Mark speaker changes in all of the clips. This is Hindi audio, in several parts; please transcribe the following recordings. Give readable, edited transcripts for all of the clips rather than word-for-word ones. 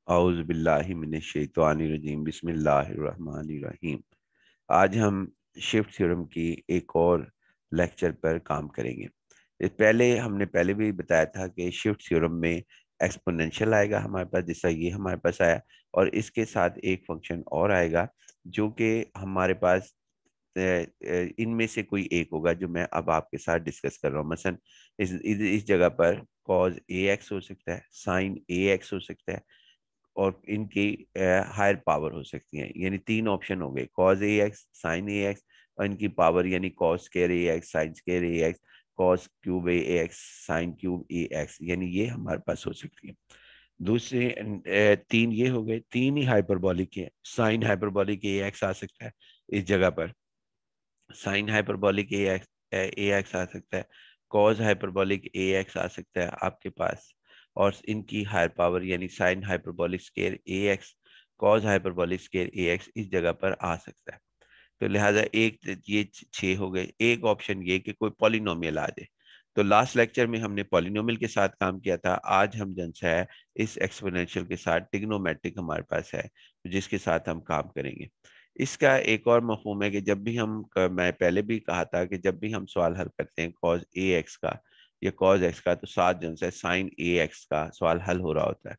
Speaker 1: औज़ु बिल्लाहि मिनश शैतानिर रजीम बिस्मिल्लाहिर रहमानिर रहीम। आज हम शिफ्ट थ्योरम की एक और लेक्चर पर काम करेंगे। हमने पहले भी बताया था कि शिफ्ट थ्योरम में एक्सपोनेंशियल आएगा हमारे पास, जैसा ये हमारे पास आया, और इसके साथ एक फंक्शन और आएगा जो कि हमारे पास इनमें से कोई एक होगा जो मैं अब आपके साथ डिस्कस कर रहा हूँ। मसलन इस जगह पर कॉज ए एक्स हो सकता है, साइन ए एक्स हो सकता है, और इनकी हायर पावर हो सकती है। यानी तीन ऑप्शन हो गए, कॉज ए एक्स, साइन ए एक्स, और इनकी पावर यानी कॉस स्क्वायर ए एक्स, साइन स्क्वायर ए एक्स, कॉस क्यूब ए एक्स, साइन क्यूब ए एक्स, यानी ये हमारे पास हो सकती है। दूसरे तीन ये हो गए, तीन ही हाइपरबोलिक है। साइन हाइपरबोलिक ए एक्स आ सकता है इस जगह पर, साइन हाइपरबोलिक ए एक्स आ सकता है, कॉज हाइपरबोलिक ए एक्स आ सकता है आपके पास, और इनकी हायर पावर यानी साइन हाइपरबोलिक स्केयर ए एक्स, कॉज हाइपरबोलिक स्केयर ए एक्स इस जगह पर आ सकता है। तो लिहाजा एक ये छह हो गए। एक ऑप्शन ये कि कोई पॉलिनोमियल आ जाए। तो लास्ट लेक्चर में हमने पॉलिनोमियल के साथ काम किया था। आज हम जन से है इस एक्सपोनेंशियल के साथ ट्रिग्नोमेट्रिक हमारे पास है, जिसके साथ हम काम करेंगे। इसका एक और मफहूम है कि मैं पहले भी कहा था कि जब भी हम सवाल हल करते हैं कॉज ए एक्स का या कॉज एक्स का, तो साथ जन से साइन ए एक्स का सवाल हल हो रहा होता है।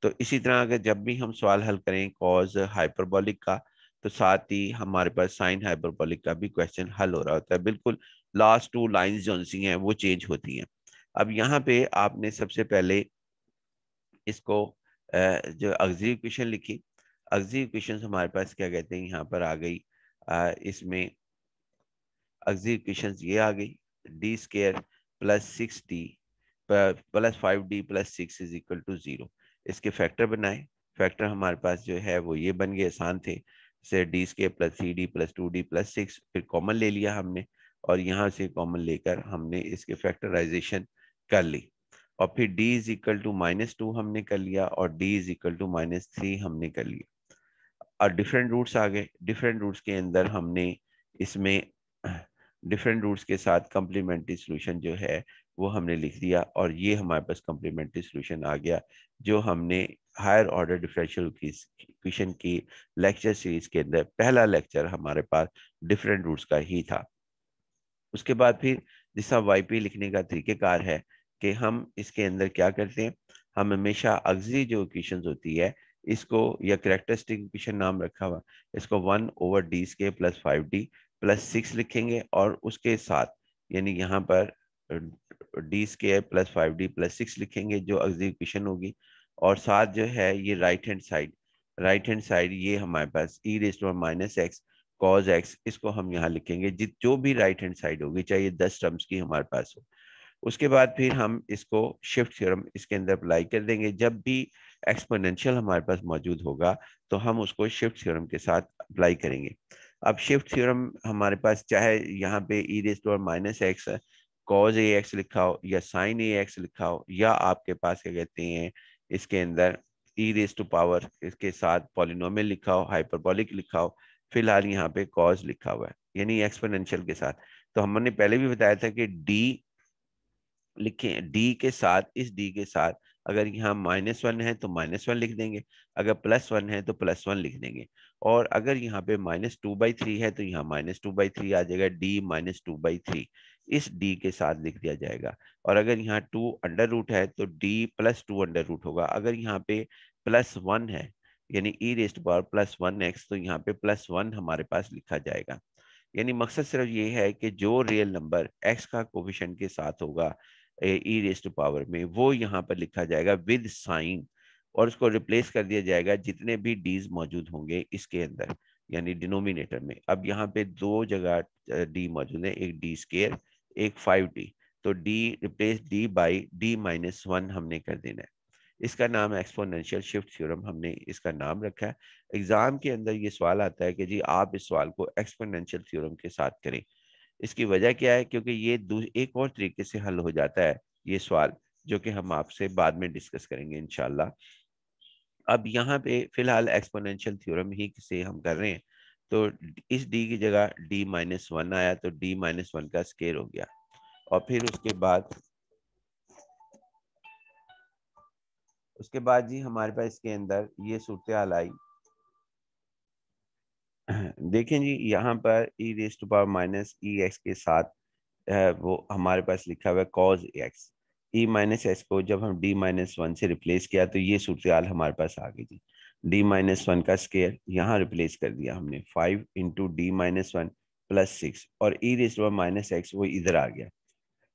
Speaker 1: तो इसी तरह अगर जब भी हम सवाल हल करें कॉज हाइपरबोलिक का, तो साथ ही हमारे पास साइन हाइपरबोलिक का भी क्वेश्चन हल हो रहा होता है। बिल्कुल लास्ट टू लाइंस जो सी हैं वो चेंज होती हैं। अब यहाँ पे आपने सबसे पहले इसको जो ऑक्सिलरी इक्वेशन लिखी। ऑक्सिलरी इक्वेशन हमारे पास क्या कहते हैं, यहाँ पर आ गई। इसमें ऑक्सिलरी इक्वेशन ये आ गई, D square plus 6d plus 5d plus 6 is equal to 0। इसके फैक्टर बनाए। फैक्टर हमारे पास जो है वो ये बन गए, आसान थे। से D square plus 3d plus 2d plus 6, फिर कॉमन ले लिया हमने, और यहाँ से कॉमन लेकर हमने इसके फैक्टराइजेशन कर ली, और फिर d इज इक्वल टू -2 हमने कर लिया, और d इज इक्वल टू -3 हमने कर लिया। और डिफरेंट रूट्स आ गए। डिफरेंट रूट्स के अंदर हमने इसमें डिफरेंट रूट्स के साथ कम्प्लीमेंट्री सोल्यूशन जो है वो हमने लिख दिया, और ये हमारे पास कम्प्लीमेंट्री सोल्यूशन आ गया जो हमने हायर ऑर्डर डिफरेंशियल इक्वेशन की लेक्चर सीरीज के अंदर पहला लेक्चर हमारे पास डिफरेंट रूट्स का ही था। उसके बाद फिर जिसका वाईपी लिखने का तरीकेकार है कि हम इसके अंदर क्या करते हैं, हम हमेशा ऑक्सिलरी जो इक्वेशन होती है इसको, या कैरेक्टरिस्टिक इक्वेशन नाम रखा हुआ, इसको 1/d² प्लस 5d प्लस 6 लिखेंगे, और उसके साथ यानी यहाँ पर d² प्लस 5d प्लस 6 लिखेंगे जो ऑक्सिलरी इक्वेशन होगी। और साथ जो है ये राइट हैंड साइड ये हमारे पास e⁻⁻x कॉज एक्स, इसको हम यहाँ लिखेंगे जो भी राइट हैंड साइड होगी, चाहे ये 10 टर्म्स की हमारे पास हो। उसके बाद फिर हम इसको शिफ्ट थ्योरम इसके अंदर अप्लाई कर देंगे। जब भी एक्सपोनेंशियल हमारे पास मौजूद होगा तो हम उसको शिफ्ट थ्योरम के साथ अप्लाई करेंगे। अब शिफ्ट थ्योरम हमारे पास चाहे यहाँ पे e⁻⁻x कॉज ए एक्स लिखा हो, या साइन ए एक्स लिखा हो, या आपके पास क्या कहते हैं इसके अंदर e⁻, इसके साथ पॉलिनोमियल लिखा हो, हाइपरबोलिक लिखा हो, फिलहाल यहाँ पे कॉज लिखा हुआ है यानी एक्सपोनेंशियल के साथ। तो हमने पहले भी बताया था कि डी लिखें, डी के साथ, इस डी के साथ अगर यहाँ -1 है तो -1 लिख देंगे, अगर +1 है तो +1 लिख देंगे, और अगर यहाँ पे -2/3 है तो यहाँ -2/3 आ जाएगा, d -2/3 इस d के साथ लिख दिया जाएगा। और अगर यहाँ 2 अंडर रूट है तो d + 2 अंडर रूट होगा। अगर यहाँ पे +1 है यानी e⁻+1x, तो यहाँ पे +1 हमारे पास लिखा जाएगा। यानी मकसद सिर्फ ये है कि जो रियल नंबर x का कोफिशिएंट के साथ होगा e⁻ में, वो यहाँ पर लिखा जाएगा विद साइन, और उसको रिप्लेस कर दिया जाएगा जितने भी डीज मौजूद होंगे इसके अंदर यानी डिनोमिनेटर में। अब यहाँ पे दो जगह डी मौजूद है, एक d², एक 5d। तो d replace d by d-1 हमने कर देना है। इसका नाम है एक्सपोनेंशियल शिफ्ट थ्योरम, हमने इसका नाम रखा है। एग्जाम के अंदर ये सवाल आता है कि जी आप इस सवाल को एक्सपोनेंशियल थ्योरम के साथ करें। इसकी वजह क्या है, क्योंकि ये एक और तरीके से हल हो जाता है ये सवाल, जो कि हम आपसे बाद में डिस्कस करेंगे इंशाल्लाह। अब यहाँ पे फिलहाल एक्सपोनेंशियल थ्योरम ही से हम कर रहे हैं, तो इस डी की जगह d-1 आया तो d-1 का स्केयर हो गया, और फिर उसके बाद उसके बाद जी हमारे पास इसके अंदर ये सूरत हाल आई। देखें जी यहाँ पर e raise to power minus e x के साथ वो हमारे पास लिखा हुआ है cos x. E minus x को जब हम डी माइनस वन से रिप्लेस किया तो ये सूरत हाल हमारे पास आ गई थी। डी माइनस वन का स्केयर यहाँ रिप्लेस कर दिया हमने, 5 into D minus one plus 6, और ई रेस टू माइनस एक्स वो इधर आ गया।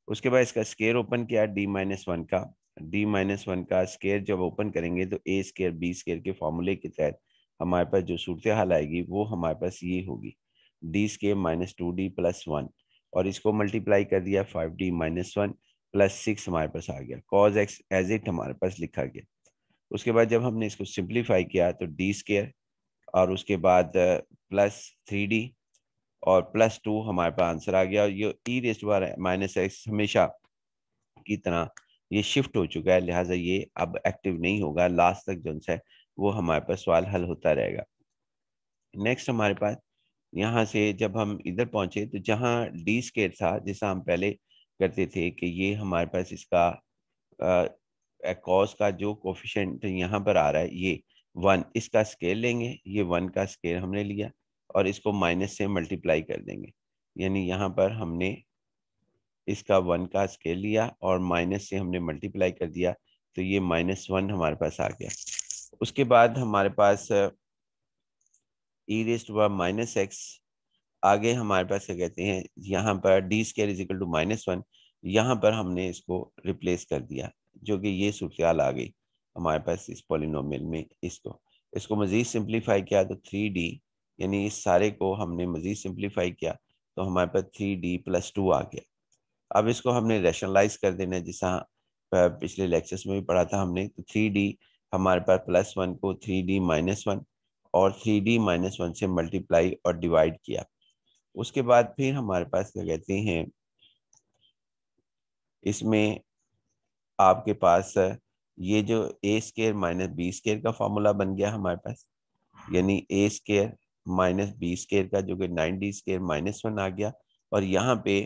Speaker 1: उसके बाद इसका स्केयर ओपन किया डी माइनस वन का। डी माइनस वन का स्केयर जब ओपन करेंगे तो ए स्केयर बी स्केयर के फॉर्मूले के तहत हमारे पास जो सूरत हाल आएगी वो हमारे पास ये होगी, D square minus two D plus one, और इसको मल्टीप्लाई कर दिया 5d माइनस वन प्लस 6 हमारे पास आ गया, कॉज एक्स एज इट हमारे पास लिखा गया। उसके बाद जब हमने इसको सिंप्लीफाई किया तो डी स्केयर और उसके बाद प्लस 3d और प्लस 2 हमारे पास आंसर आ गया। और ये ई रेस्ट माइनस एक्स हमेशा की तरह ये शिफ्ट हो चुका है, लिहाजा ये अब एक्टिव नहीं होगा, लास्ट तक जो है वो हमारे पास सवाल हल होता रहेगा। नेक्स्ट हमारे पास यहाँ से जब हम इधर पहुंचे तो जहाँ डी स्केयर था, जैसा हम पहले करते थे कि ये हमारे पास इसका कॉस का जो कोफिशिएंट यहाँ पर आ रहा है ये वन, इसका स्केयर लेंगे, ये वन का स्केयर हमने लिया और इसको माइनस से मल्टीप्लाई कर देंगे। यानी यहाँ पर हमने इसका वन का स्केयर लिया और माइनस से हमने मल्टीप्लाई कर दिया, तो ये माइनस वन हमारे पास आ गया। उसके बाद हमारे पास e raised to power minus x, आगे हमारे पास क्या कहते हैं, यहाँ पर D square is equal to minus one, यहाँ पर हमने इसको रिप्लेस कर दिया, जो कि ये सूरत हाल आ गई हमारे पास इस पॉलिनोमियल में। इसको इसको मज़ीद सिंप्लीफाई किया तो 3d, यानी इस सारे को हमने मज़ीद सिंप्लीफाई किया तो हमारे पास 3d प्लस टू आ गया। अब इसको हमने रैशनलाइज कर देना है, जैसा पिछले लेक्चर्स में भी पढ़ा था हमने। तो 3d हमारे पास प्लस वन को 3d माइनस वन और 3d माइनस वन से मल्टीप्लाई और डिवाइड किया। उसके बाद फिर हमारे पास क्या कहते हैं, इसमें आपके पास ये जो ए स्केयर माइनस बी स्केयर का फॉर्मूला बन गया हमारे पास, यानी ए स्केयर माइनस बी स्केयर का जो कि 9d स्केयर माइनस वन आ गया। और यहाँ पे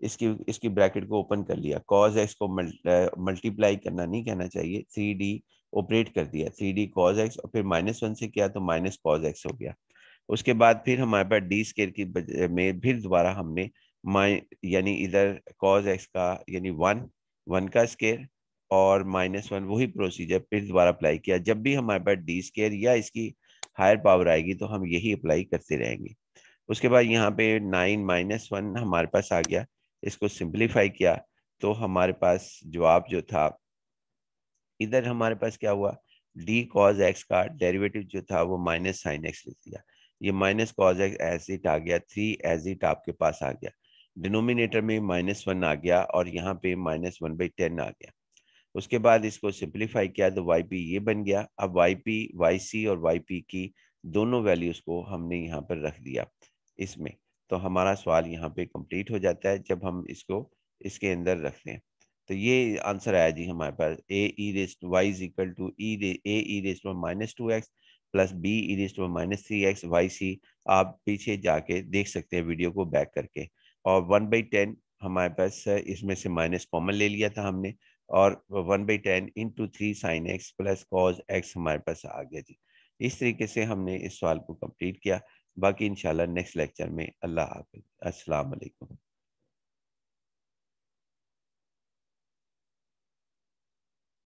Speaker 1: इसकी इसकी ब्रैकेट को ओपन कर लिया, कॉज एक्स को मल्टीप्लाई करना नहीं कहना चाहिए, 3d ऑपरेट कर दिया, 3d कॉज एक्स और फिर माइनस वन से किया तो माइनस कॉज एक्स हो गया। उसके बाद फिर हमारे पास डी स्केयर की में फिर दोबारा हमने यानी इधर कॉज एक्स का यानी वन, वन का स्केयर और माइनस वन, वही प्रोसीजर फिर दोबारा अप्लाई किया। जब भी हमारे पास डी स्केयर या इसकी हायर पावर आएगी तो हम यही अप्लाई करते रहेंगे। उसके बाद यहाँ पे 9 माइनस वन हमारे पास आ गया, इसको सिंप्लीफाई किया तो हमारे पास जवाब जो था, इधर हमारे पास क्या हुआ, डी कॉज एक्स का डेरिवेटिव जो था वो माइनस साइन एक्स लिख दिया, ये minus cos x as it आ गया, 3 एज इट आपके पास आ गया, डिनोमिनेटर में माइनस वन आ गया और यहाँ पे माइनस वन बाई 10 आ गया। उसके बाद इसको सिंप्लीफाई किया तो वाई पी ये बन गया। अब वाई पी, वाई सी और वाई पी की दोनों वैल्यूज को हमने यहाँ पर रख दिया इसमें, तो हमारा सवाल यहाँ पे कंप्लीट हो जाता है जब हम इसको इसके अंदर रखते हैं। तो ये आंसर आया जी हमारे पास, A e raised y is equal to A e raised minus two x plus B e raised minus three x y C. आप पीछे जाके देख सकते हैं वीडियो को बैक करके। और 1/10 हमारे पास इसमें से माइनस कॉमन ले लिया था हमने, और 1/10 into 3 sine x plus cos x हमारे पास आ गया जी। इस तरीके से हमने इस सवाल को कंप्लीट किया। बाकी इंशाल्लाह नेक्स्ट लेक्चर में। अल्लाह हाफिज़, अस्सलाम वालेकुम।